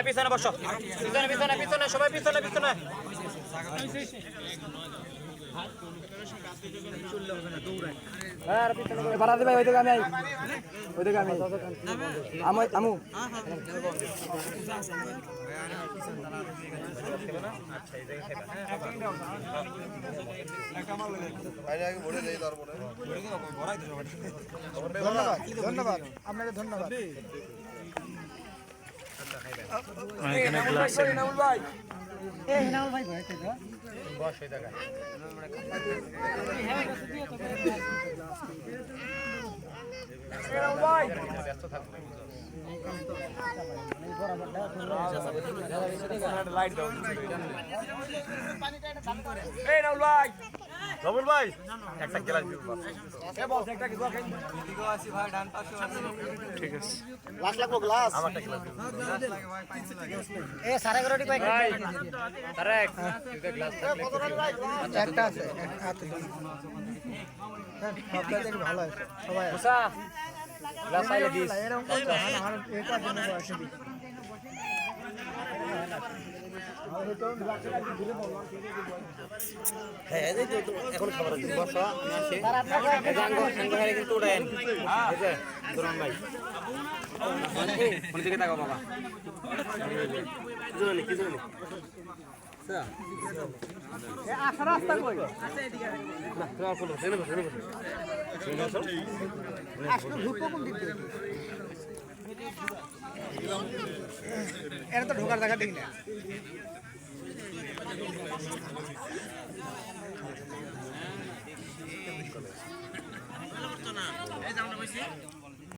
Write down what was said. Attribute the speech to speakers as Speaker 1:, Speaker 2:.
Speaker 1: পিছনে বসো, পিছনে পিছনে পিছনে সবাই পিছনে পিছনে।
Speaker 2: বাড়াতে ভাই ওইদিকে আমি ওইদিকে আমি আমু ধন্যবাদ আপনাকে ধন্যবাদ।
Speaker 1: রবুল ভাই একটা গ্লাস দিও। ঠিক আছে,
Speaker 2: লাখ লাগবো গ্লাস
Speaker 1: আমারটা গ্লাস দিও।
Speaker 2: এ সারা গরটি কয়
Speaker 1: ভাই তারেক দুটো গ্লাস
Speaker 2: একটা আছে সবটা থেকে ভালো আছে সবাই
Speaker 1: মুসা গ্লাস আইলে দিস।
Speaker 2: এরকম করতে হয় না, আমার এটার জন্য বয়স দিই।
Speaker 1: হ্যাঁ এই তো এখন খাবার দিন বসো আমি আসি। জাঙ্গো জাঙ্গো হারে কিন্তু উড়ায়েন এই যে দুরন ভাই কোন দিকে তাকাও বাবা কি জানি
Speaker 2: এ আশা রাস্তা কই
Speaker 1: না তোমার কোন জেনে বসে
Speaker 2: আজকে ঢুকবো কোন দিক দিয়ে? এটা তো ঢোকার জায়গা ঠিক না।
Speaker 1: এই যে আমরা বসি